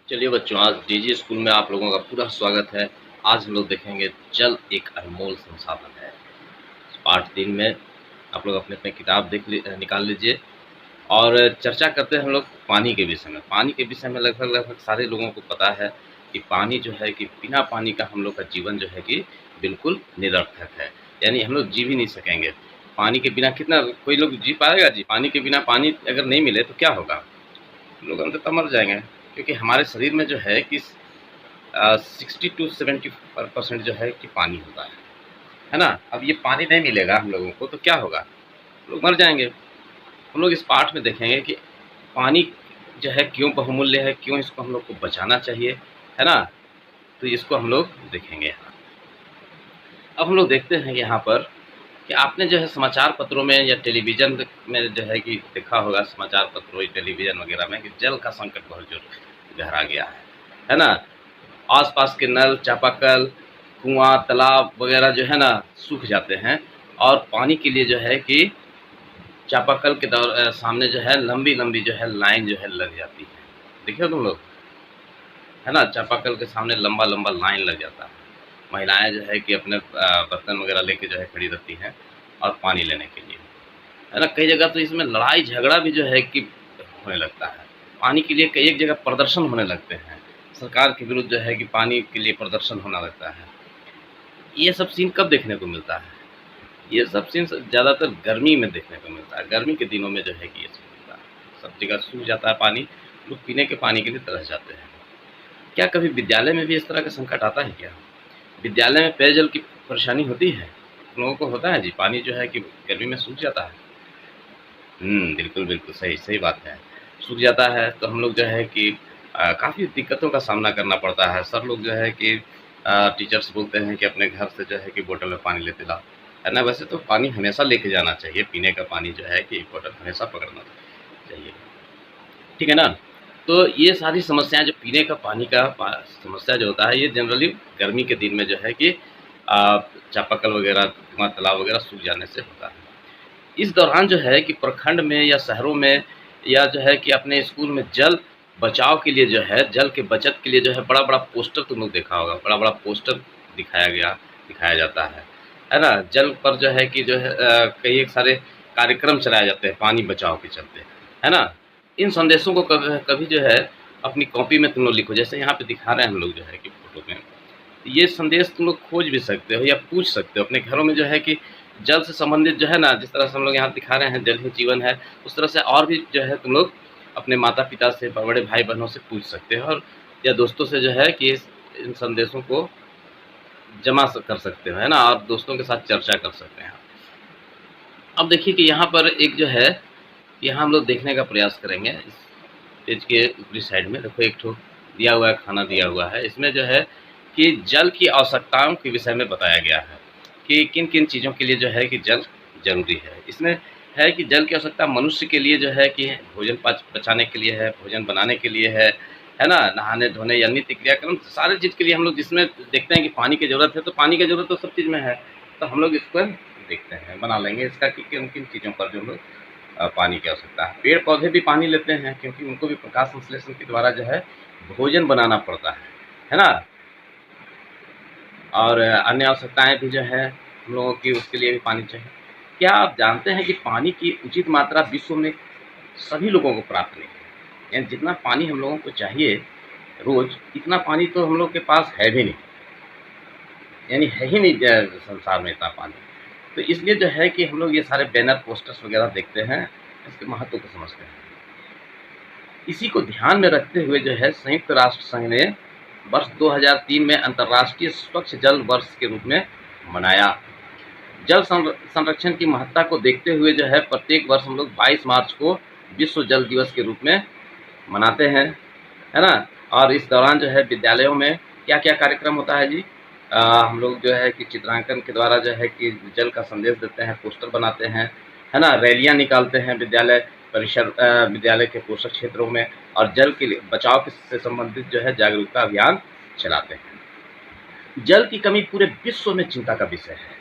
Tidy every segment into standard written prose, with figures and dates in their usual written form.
चलिए बच्चों, आज डीजी स्कूल में आप लोगों का पूरा स्वागत है। आज हम लोग देखेंगे जल एक अनमोल संसाधन है। पाठ 3 में आप लोग अपने-अपने किताब निकाल लीजिए और चर्चा करते हैं हम लोग पानी के विषय में। पानी के विषय में लगभग सारे लोगों को पता है कि पानी जो है कि बिना पानी का हम लोग का जीवन जो है कि बिल्कुल निरर्थक है। यानी हम लोग जी भी नहीं सकेंगे। पानी के बिना कितना कोई लोग जी पाएगा जी? पानी के बिना पानी अगर नहीं मिले तो क्या होगा? हम लोग अंततः मर जाएँगे, क्योंकि हमारे शरीर में जो है कि 60 टू 70% जो है कि पानी होता है ना? अब ये पानी नहीं मिलेगा हम लोगों को तो क्या होगा? लोग मर जाएँगे। हम लोग इस पाठ में देखेंगे कि पानी जो है क्यों बहुमूल्य है, क्यों इसको हम लोग को बचाना चाहिए, है ना? तो इसको हम लोग देखेंगे यहाँ। अब हम लोग देखते हैं यहाँ पर कि आपने जो है समाचार पत्रों में या टेलीविज़न में जो है कि देखा होगा, समाचार पत्रों या टेलीविज़न वगैरह में कि जल का संकट बहुत जो गहरा गया है ना? आस-पास के नल, चापाकल, कुआँ, तालाब वगैरह जो है ना सूख जाते हैं और पानी के लिए जो है कि चापाकल के सामने जो है लंबी-लंबी जो है लाइन जो है लग जाती है। देखे हो तुम लोग? है ना? चापाकल के सामने लंबा-लंबा लाइन लग जाता है। महिलाएँ जो है कि अपने बर्तन वगैरह लेके जो है खड़ी रहती हैं और पानी लेने के लिए। है ना? कई जगह तो इसमें लड़ाई-झगड़ा भी जो है कि होने लगता है। पानी के लिए कई एक जगह प्रदर्शन होने लगते हैं। सरकार के विरुद्ध जो है कि पानी के लिए प्रदर्शन होने लगता है। ये सब सीन कब देखने को मिलता है? ये सब सीन ज़्यादातर गर्मी में देखने को मिलता है। गर्मी के दिनों में जो है कि ये सब मिलता है। सब जगह सूख जाता है पानी, लोग पीने के पानी के लिए तरस जाते हैं। क्या कभी विद्यालय में भी इस तरह का संकट आता है क्या? विद्यालय में पेयजल की परेशानी होती है? तुम लोगों को होता है जी? पानी जो है कि गर्मी में सूख जाता है? बिल्कुल, बिल्कुल, सही सही बात है। सूख जाता है तो हम लोग जो है कि काफ़ी दिक्कतों का सामना करना पड़ता है। सब लोग जो है कि टीचर्स बोलते हैं कि अपने घर से जो है कि बोतल में पानी लेते लाओ, है ना? वैसे तो पानी हमेशा लेके जाना चाहिए, पीने का पानी जो है कि एक बोतल हमेशा पकड़ना चाहिए, ठीक है ना? तो ये सारी समस्याएँ जो पीने का पानी का समस्या जो होता है, ये जनरली गर्मी के दिन में जो है कि चापाकल वगैरह, कुआँ, तालाब वगैरह सूख जाने से होता है। इस दौरान जो है कि प्रखंड में या शहरों में या जो है कि अपने स्कूल में जल बचाव के लिए जो है, जल के बचत के लिए जो है बड़ा-बड़ा पोस्टर तुम लोग देखा होगा, बड़ा-बड़ा पोस्टर दिखाया जाता है ना? जल पर जो है कि जो है कई एक सारे कार्यक्रम चलाए जाते हैं पानी बचाओ के चलते, है ना? इन संदेशों को कभी जो है अपनी कॉपी में तुम लोग लिखो, जैसे यहाँ पे दिखा रहे हैं हम लोग जो है कि फ़ोटो में। ये संदेश तुम लोग खोज भी सकते हो या पूछ सकते हो अपने घरों में जो है कि जल से संबंधित जो है ना, जिस तरह से हम लोग यहाँ दिखा रहे हैं जल ही जीवन है, उस तरह से और भी जो है तुम लोग अपने माता-पिता से, बड़े भाई-बहनों से पूछ सकते हो और या दोस्तों से जो है कि इन संदेशों को जमा कर सकते हो, है ना? और दोस्तों के साथ चर्चा कर सकते हैं। अब देखिए कि यहाँ पर एक जो है, यहाँ हम लोग देखने का प्रयास करेंगे। इस पेज के ऊपरी साइड में देखो एक ठो दिया हुआ है, खाना दिया हुआ है। इसमें जो है कि जल की आवश्यकताओं के विषय में बताया गया है कि किन-किन चीज़ों के लिए जो है कि जल ज़रूरी है। इसमें है कि जल की आवश्यकता मनुष्य के लिए जो है कि भोजन पचाने के लिए है, भोजन बनाने के लिए है ना? नहाने-धोने या नित्य क्रियाक्रम सारी चीज़ के लिए हम लोग जिसमें देखते हैं कि पानी की ज़रूरत है, तो पानी की ज़रूरत तो सब चीज़ में है। तो हम लोग इसको देखते हैं, बना लेंगे इसका कि किन-किन चीज़ों पर जो हम लोग पानी की आवश्यकता है। पेड़-पौधे भी पानी लेते हैं क्योंकि उनको भी प्रकाश संश्लेषण के द्वारा जो है भोजन बनाना पड़ता है ना? और अन्य आवश्यकताएँ भी जो है हम लोगों की उसके लिए भी पानी चाहिए। क्या आप जानते हैं कि पानी की उचित मात्रा विश्व में सभी लोगों को प्राप्त नहीं है? यानी जितना पानी हम लोगों को चाहिए रोज़, इतना पानी तो हम लोग के पास है भी नहीं। यानी है ही नहीं संसार में इतना पानी। तो इसलिए जो है कि हम लोग ये सारे बैनर, पोस्टर्स वगैरह देखते हैं, इसके महत्व को समझते हैं। इसी को ध्यान में रखते हुए जो है संयुक्त राष्ट्र संघ ने वर्ष 2003 में अंतर्राष्ट्रीय स्वच्छ जल वर्ष के रूप में मनाया। जल संरक्षण की महत्ता को देखते हुए जो है प्रत्येक वर्ष हम लोग 22 मार्च को विश्व जल दिवस के रूप में मनाते हैं, है ना? और इस दौरान जो है विद्यालयों में क्या-क्या कार्यक्रम होता है जी? हम लोग जो है कि चित्रांकन के द्वारा जो है कि जल का संदेश देते हैं, पोस्टर बनाते हैं, है ना? रैलियाँ निकालते हैं विद्यालय परिसर विद्यालय के पोषक क्षेत्रों में और जल के लिए बचाव से संबंधित जो है जागरूकता अभियान चलाते हैं। जल की कमी पूरे विश्व में चिंता का विषय है।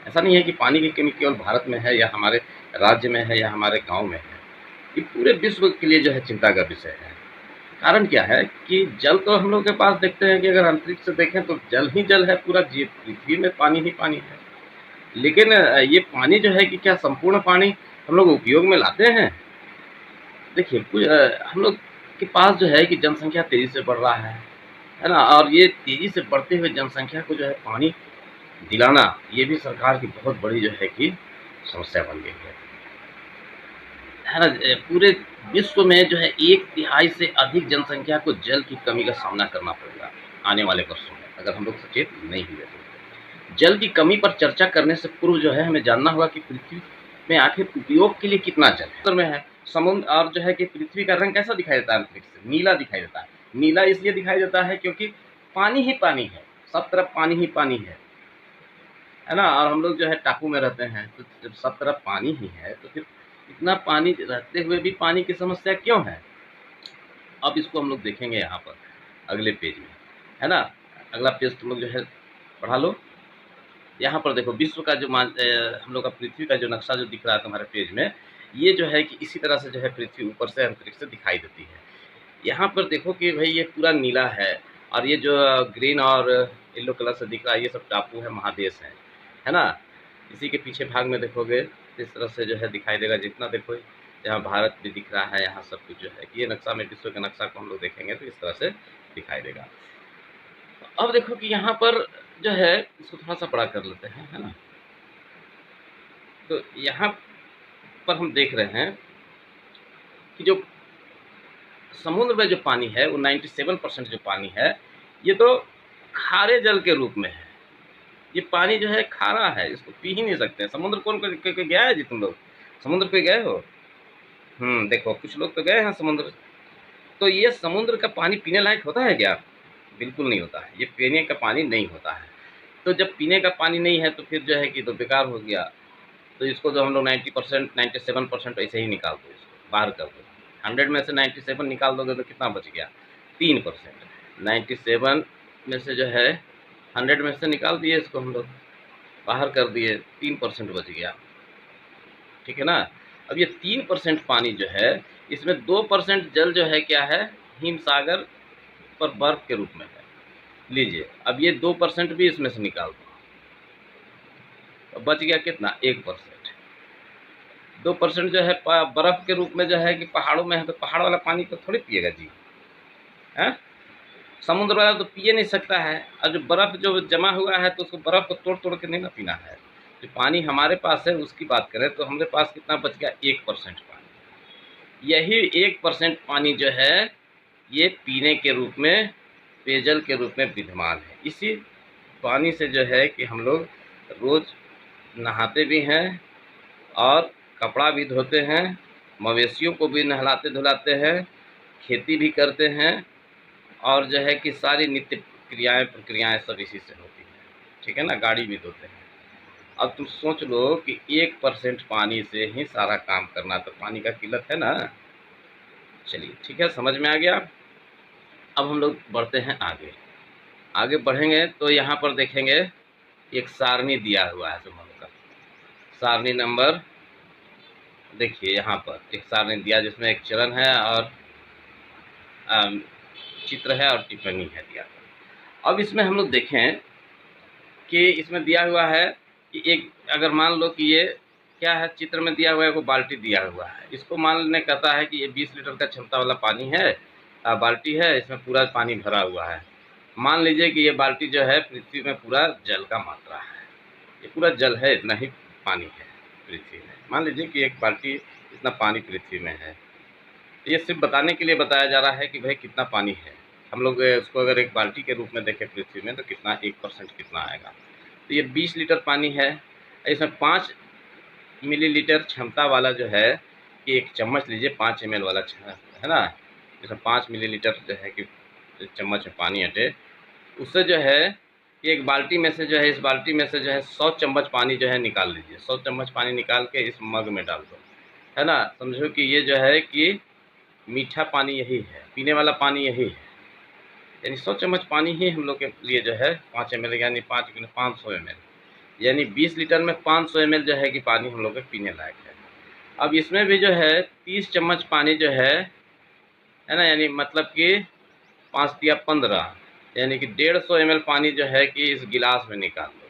ऐसा नहीं है कि पानी की कमी केवल भारत में है या हमारे राज्य में है या हमारे गाँव में है। ये पूरे विश्व के लिए जो है चिंता का विषय है। कारण क्या है कि जल तो हम लोग के पास देखते हैं कि अगर अंतरिक्ष से देखें तो जल ही जल है, पूरा जीव पृथ्वी में पानी ही पानी है। लेकिन ये पानी जो है कि क्या संपूर्ण पानी हम लोग उपयोग में लाते हैं? देखिए हम लोग के पास जो है कि जनसंख्या तेजी से बढ़ रहा है ना? और ये तेजी से बढ़ते हुए जनसंख्या को जो है पानी दिलाना, ये भी सरकार की बहुत बड़ी जो है कि समस्या बन गई है ना? पूरे विश्व में जो है 1/3 से अधिक जनसंख्या को जल की कमी का सामना करना पड़ेगा आने वाले वर्षों में, अगर हम लोग सचेत नहीं हुए तो। जल की कमी पर चर्चा करने से पूर्व जो है हमें जानना होगा कि पृथ्वी में आखिर उपयोग के लिए कितना जल है। उत्तर में है समुद्र, और जो है कि पृथ्वी का रंग कैसा दिखाई देता है अंतरिक्ष से? नीला दिखाई देता है। नीला इसलिए दिखाई देता है क्योंकि पानी ही पानी है, सब तरफ पानी ही पानी है ना? और हम लोग जो है टापू में रहते हैं, तो जब सब तरफ पानी ही है तो फिर इतना पानी रहते हुए भी पानी की समस्या क्यों है? अब इसको हम लोग देखेंगे यहाँ पर अगले पेज में, है ना? अगला पेज तुम लोग जो है पढ़ा लो। यहाँ पर देखो विश्व का जो हम लोग का पृथ्वी का जो नक्शा जो दिख रहा है तुम्हारे पेज में, ये जो है कि इसी तरह से जो है पृथ्वी ऊपर से अंतरिक्ष से दिखाई देती है। यहाँ पर देखो कि भाई ये पूरा नीला है, और ये जो ग्रीन और येलो कलर से दिख रहा है, ये सब टापू है, महादेश है ना? इसी के पीछे भाग में देखोगे इस तरह से जो है दिखाई देगा, जितना देखो यहाँ भारत भी दिख रहा है, यहाँ सब कुछ जो है ये नक्शा में विश्व के नक्शा को हम लोग देखेंगे तो इस तरह से दिखाई देगा। अब देखो कि यहाँ पर जो है इसको थोड़ा सा बड़ा कर लेते हैं, है ना? तो यहाँ पर हम देख रहे हैं कि जो समुद्र में जो पानी है वो 97% जो पानी है ये तो खारे जल के रूप में है। ये पानी जो है खारा है, इसको पी ही नहीं सकते। समुद्र कौन कोई गया है जी? तुम लोग समुद्र पे गए हो? देखो कुछ लोग तो गए हैं समुद्र। तो ये समुद्र का पानी पीने लायक होता है क्या? बिल्कुल नहीं होता है, ये पीने का पानी नहीं होता है। तो जब पीने का पानी नहीं है तो फिर जो है कि तो बेकार हो गया। तो इसको जो हम लोग 90% 97% ऐसे ही निकाल दो, इसको बाहर कर दो। 100 में से 97 निकाल दोगे तो कितना बच गया? 3%। 97 में से जो है 100 में से निकाल दिए, इसको हम लोग बाहर कर दिए, 3% बच गया। ठीक है ना? अब ये 3% पानी जो है इसमें 2% जल जो है क्या है? हिम सागर पर बर्फ के रूप में है। लीजिए अब ये 2% भी इसमें से निकाल दो, तो बच गया कितना? 1%। 2% जो है बर्फ के रूप में जो है कि पहाड़ों में है, तो पहाड़ वाला पानी तो थोड़ी पिएगा जी, है? समुद्र वाला तो पिए नहीं सकता है। और जो बर्फ जो जमा हुआ है तो उसको बर्फ को तोड़ तोड़ के नहीं ना पीना है। जो पानी हमारे पास है उसकी बात करें तो हमारे पास कितना बच गया? 1% पानी। यही 1% पानी जो है ये पीने के रूप में, पेयजल के रूप में विद्यमान है। इसी पानी से जो है कि हम लोग रोज़ नहाते भी हैं और कपड़ा भी धोते हैं, मवेशियों को भी नहलाते धुलाते हैं, खेती भी करते हैं, और जो है कि सारी नित्य क्रियाएँ प्रक्रियाएँ सब इसी से होती हैं। ठीक है ना? गाड़ी भी धोते हैं। अब तुम सोच लो कि 1% पानी से ही सारा काम करना, तो पानी का किल्लत है ना? चलिए ठीक है, समझ में आ गया। अब हम लोग बढ़ते हैं आगे। आगे बढ़ेंगे तो यहाँ पर देखेंगे एक सारणी दिया हुआ है तुम लोगों का। सारणी नंबर देखिए, यहाँ पर एक सारणी दिया जिसमें एक चरण है और चित्र है और टिप्पणी है दिया। अब इसमें हम लोग देखें कि इसमें दिया हुआ है कि एक, अगर मान लो कि ये क्या है, चित्र में दिया हुआ है, वो बाल्टी दिया हुआ है। इसको मान लेने कहता है कि ये 20 लीटर का क्षमता वाला पानी है, बाल्टी है, इसमें पूरा पानी भरा हुआ है। मान लीजिए कि ये बाल्टी जो है पृथ्वी में पूरा जल का मात्रा है, ये पूरा जल है, इतना ही पानी है पृथ्वी में। मान लीजिए कि एक बाल्टी इतना पानी पृथ्वी में है। ये सिर्फ बताने के लिए बताया जा रहा है कि भाई कितना पानी है। हम लोग उसको अगर एक बाल्टी के रूप में देखें पृथ्वी में तो कितना 1% कितना आएगा? तो ये 20 लीटर पानी है। इसमें 5 मिलीलीटर क्षमता वाला जो है कि एक चम्मच लीजिए, 5 ml वाला है ना, इसमें 5 मिलीलीटर जो है कि चम्मच में पानी हटे, उससे जो है कि एक बाल्टी में से जो है, इस बाल्टी में से जो है 100 चम्मच पानी जो है निकाल लीजिए। 100 चम्मच पानी निकाल के इस मग में डाल दो, है ना? समझो कि ये जो है कि मीठा पानी यही है, पीने वाला पानी यही है। यानी 100 चम्मच पानी ही हम लोग के लिए जो है 5 ml, यानी 500 ml, यानी 20 लीटर में 500 ml जो है कि पानी हम लोग के पीने लायक है। अब इसमें भी जो है 30 चम्मच पानी जो है है ना, यानी मतलब कि 5×15 यानी कि 150 ml पानी जो है कि इस गिलास में निकाल लो,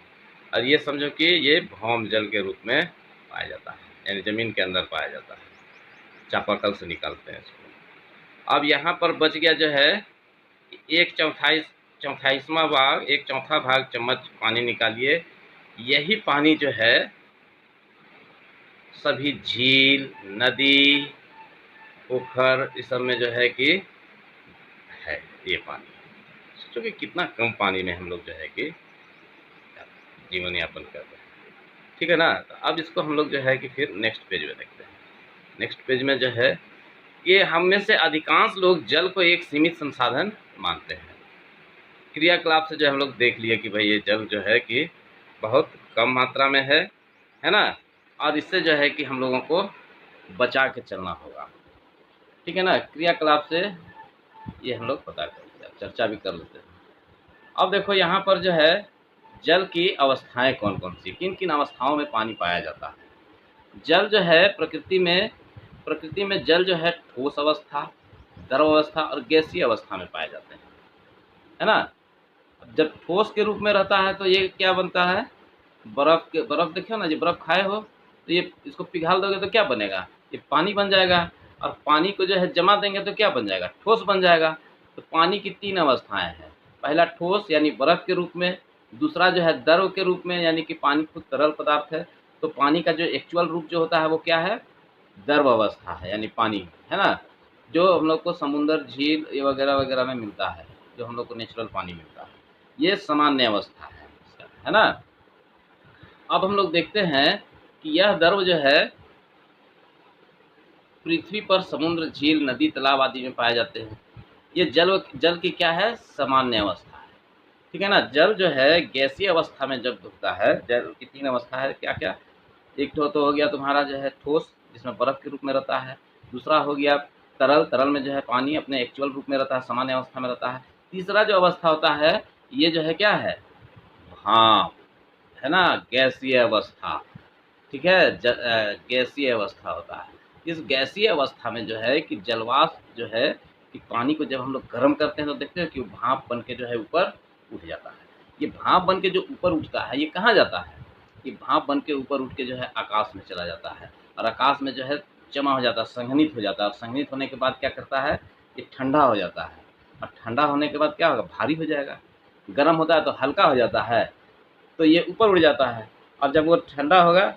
और ये समझो कि ये भौम जल के रूप में पाया जाता है, यानी ज़मीन के अंदर पाया जाता है, चापाकल से निकालते हैं इसको। अब यहाँ पर बच गया जो है एक चौथाईसवां भाग, एक चौथा भाग चम्मच पानी निकालिए। यही पानी जो है सभी झील, नदी, पोखर इस सब में जो है कि है ये पानी। सोचो कि कितना कम पानी में हम लोग जो है कि जीवन यापन कर रहे हैं, ठीक है ना। तो अब इसको हम लोग जो है कि फिर नेक्स्ट पेज में देखते हैं। नेक्स्ट पेज में जो है कि हम में से अधिकांश लोग जल को एक सीमित संसाधन मानते हैं। क्रियाकलाप से जो हम लोग देख लिए कि भाई ये जल जो है कि बहुत कम मात्रा में है ना, और इससे जो है कि हम लोगों को बचा के चलना होगा, ठीक है ना। क्रियाकलाप से ये हम लोग पता कर लेते हैं, चर्चा भी कर लेते हैं। अब देखो यहाँ पर जो है जल की अवस्थाएं कौन कौन सी, किन किन अवस्थाओं में पानी पाया जाता है। जल जो है प्रकृति में जल जो है ठोस अवस्था, द्रव अवस्था और गैसीय अवस्था में पाए जाते हैं, है ना। जब ठोस के रूप में रहता है तो ये क्या बनता है, बर्फ़ देखियो ना, जो बर्फ़ खाए हो तो ये इसको पिघाल दोगे तो क्या बनेगा, ये पानी बन जाएगा। और पानी को जो है जमा देंगे तो क्या बन जाएगा, ठोस बन जाएगा। तो पानी की 3 अवस्थाएं हैं, पहला ठोस यानी बर्फ़ के रूप में, दूसरा जो है द्रव के रूप में यानी कि पानी खुद तरल पदार्थ है। तो पानी का जो एक्चुअल रूप जो होता है वो क्या है, द्रव अवस्था है, यानी पानी, है ना, जो हम लोग को समुद्र, झील ये वगैरह वगैरह में मिलता है, जो हम लोग को नेचुरल पानी मिलता है। ये सामान्य अवस्था है इसका, है ना। अब हम लोग देखते हैं कि यह द्रव जो है पृथ्वी पर समुद्र, झील, नदी, तालाब आदि में पाए जाते हैं। ये जल की क्या है, सामान्य अवस्था है, ठीक है ना। जल जो है गैसीय अवस्था में जब डूबता है, जल की 3 अवस्था है, क्या क्या, एक तो हो गया तुम्हारा जो है ठोस, जिसमें बर्फ़ के रूप में रहता है। दूसरा हो गया तरल, तरल में जो है पानी अपने एक्चुअल रूप में रहता है, सामान्य अवस्था में रहता है। तीसरा जो अवस्था होता है ये जो है क्या है, भाप, है ना, गैसीय अवस्था, ठीक है। गैसीय अवस्था होता है। इस गैसीय अवस्था में जो है कि जलवाष्प जो है कि पानी को जब हम लोग गर्म करते हैं तो देखते हैं कि वो भाप बन के जो है ऊपर उठ जाता है। ये भाप बन के जो ऊपर उठता है ये कहाँ जाता है, ये भाप बन के ऊपर उठ के जो है आकाश में चला जाता है, और आकाश में जो है जमा हो जाता है, संघनित हो जाता है। और संघनित होने के बाद क्या करता है, ये ठंडा हो जाता है, और ठंडा होने के बाद क्या होगा, भारी हो जाएगा। गर्म होता है तो हल्का हो जाता है, तो ये ऊपर उड़ जाता है। और जब वो ठंडा होगा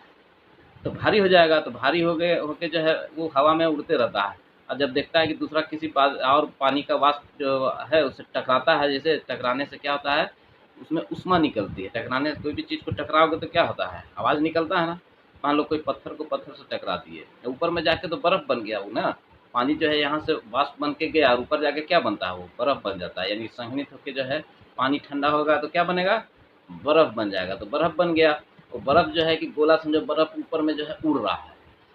तो भारी हो जाएगा, तो भारी हो गए होके जो है वो हवा में उड़ते रहता है। और जब देखता है कि दूसरा किसी और पानी का वाष्प जो है उससे टकराता है, जैसे टकराने से क्या होता है, उसमें ऊष्मा निकलती है। टकराने से कोई भी चीज़ को टकराओगे तो क्या होता है, आवाज़ निकलता है ना। मान लो कोई पत्थर को पत्थर से टकरा दिए, ऊपर में जाके तो बर्फ़ बन गया वो ना, पानी जो है यहाँ से वाष्प बन के गया और ऊपर जाके क्या बनता है, वो बर्फ़ बन जाता है। यानी संघनित होकर जो है पानी ठंडा होगा तो क्या बनेगा, बर्फ़ बन जाएगा। तो बर्फ़ बन गया, वो बर्फ़ जो है कि गोला समझो, बर्फ़ ऊपर में जो है उड़ रहा है।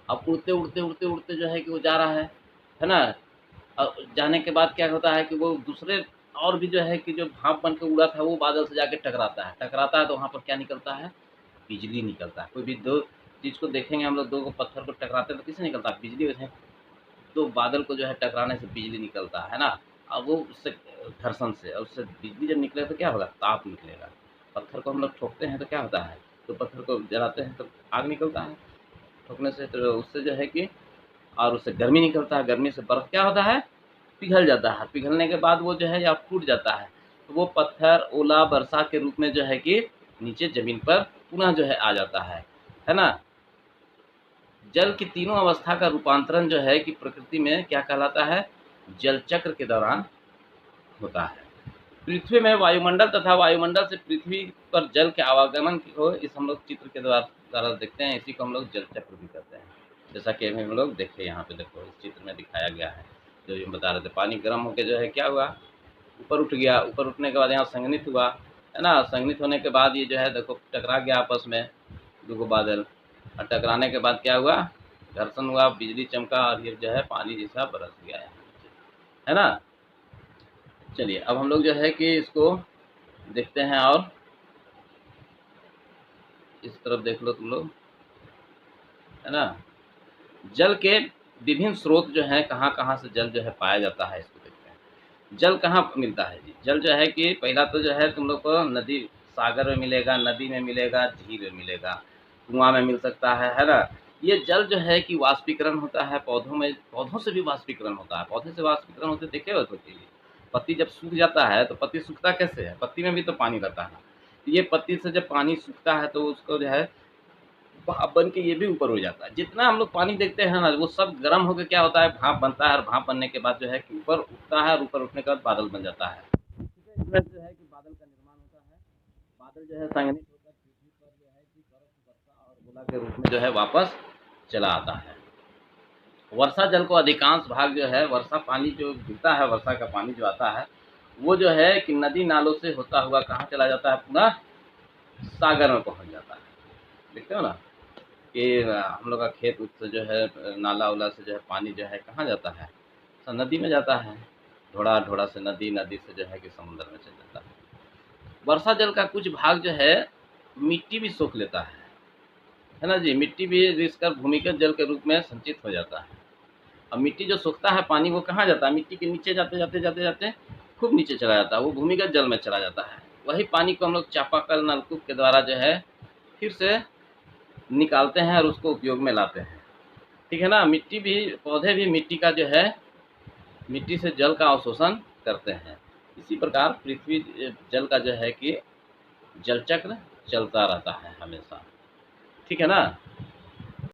अब उड़ते उड़ते उड़ते उड़ते जो है कि वो जा रहा है ना। और जाने के बाद क्या होता है कि वो दूसरे और भी जो है कि जो भाप बन के उड़ा था वो बादल से जाके टकराता है, तो वहाँ पर क्या निकलता है, बिजली निकलता है। कोई भी दो चीज़ को देखेंगे हम लोग, दो को पत्थर को टकराते हैं तो किससे निकलता है, बिजली से। तो बादल को जो है टकराने से बिजली निकलता है ना। अब वो उससे घर्षण से, और उससे बिजली जब निकले तो क्या होगा, ताप निकलेगा। पत्थर को हम लोग ठोकते हैं तो क्या होता है, तो पत्थर को जलाते हैं तो आग निकलता है ठोकने से, तो उससे जो है कि, और उससे गर्मी निकलता है। गर्मी से बर्फ़ क्या होता है, पिघल जाता है। पिघलने के बाद वो जो है या टूट जाता है, तो वो पत्थर ओला वर्षा के रूप में जो है कि नीचे ज़मीन पर पुनः जो है आ जाता है ना। जल की तीनों अवस्था का रूपांतरण जो है कि प्रकृति में क्या कहलाता है, जल चक्र के दौरान होता है। पृथ्वी में वायुमंडल तथा वायुमंडल से पृथ्वी पर जल के आवागमन को इस हम लोग चित्र के द्वारा देखते हैं। इसी को हम लोग जल चक्र भी कहते हैं। जैसा कि अभी हम लोग देखे, यहाँ पे देखो इस चित्र में दिखाया गया है, जो हम बता रहे थे, पानी गर्म होकर जो है क्या हुआ, ऊपर उठ गया। ऊपर उठने के बाद यहाँ संघनित हुआ, है ना। संघनित होने के बाद ये जो है देखो टकरा गया आपस में दो बादल, और टकराने के बाद क्या हुआ, घर्षण हुआ, बिजली चमका, और ये जो है पानी जैसा बरस गया है ना। चलिए अब हम लोग जो है कि इसको देखते हैं, और इस तरफ देख लो तुम लोग, है ना। जल के विभिन्न स्रोत जो हैं, कहाँ-कहाँ से जल जो है पाया जाता है, इसको देखते हैं। जल कहाँ मिलता है जी? जल जो है कि पहला तो जो है तुम लोग को नदी सागर में मिलेगा, नदी में मिलेगा, झील में मिलेगा, कुआँ में मिल सकता है ना? ये जल जो है कि वाष्पीकरण होता है पौधों में, पौधों से भी वाष्पीकरण होता है। पौधे से वाष्पीकरण होते देखे हो तो चीज़? पत्ती जब सूख जाता है, तो पत्ती सूखता कैसे है? पत्ती में भी तो पानी रहता है। ये पत्ती से जब पानी सूखता है, तो उसको जो है भाप बन के ये भी ऊपर हो जाता है। जितना हम लोग पानी देखते हैं ना, वो सब गर्म होके क्या होता है, भाप बनता है और भाप बनने के बाद जो है कि ऊपर उठता है और ऊपर उठने के बाद बादल बन जाता है। इसमें जो है कि बादल का निर्माण होता है। बादल जो है संघनित होकर पृथ्वी पर जो है कि बर्फ, वर्षा और गोला के रूप में जो है वापस चला आता है। वर्षा जल को अधिकांश भाग जो है, वर्षा पानी जो गिरता है, वर्षा का पानी जो आता है, वो जो है कि नदी नालों से होता हुआ कहाँ चला जाता है, पुनः सागर में पहुँच जाता है। देखते हो ना कि हम लोग का खेत उत से जो है नाला उला से जो है पानी जो है कहाँ जाता है, सब नदी में जाता है। ढोड़ा ढोड़ा से नदी, नदी से जो है कि समुद्र में चल जाता है। वर्षा जल का कुछ भाग जो है मिट्टी भी सोख लेता है ना जी? मिट्टी भी रिसकर भूमिगत जल के रूप में संचित हो जाता है। अब मिट्टी जो सोखता है पानी, वो कहाँ जाता है? मिट्टी के नीचे जाते जाते जाते जाते खूब नीचे चला जाता है, वो भूमिगत जल में चला जाता है। वही पानी को हम लोग चापाकल, नलकूप के द्वारा जो है फिर से निकालते हैं और उसको उपयोग में लाते हैं। ठीक है ना? मिट्टी भी, पौधे भी मिट्टी का जो है, मिट्टी से जल का अवशोषण करते हैं। इसी प्रकार पृथ्वी जल का जो है कि जल चक्र चलता रहता है हमेशा। ठीक है ना?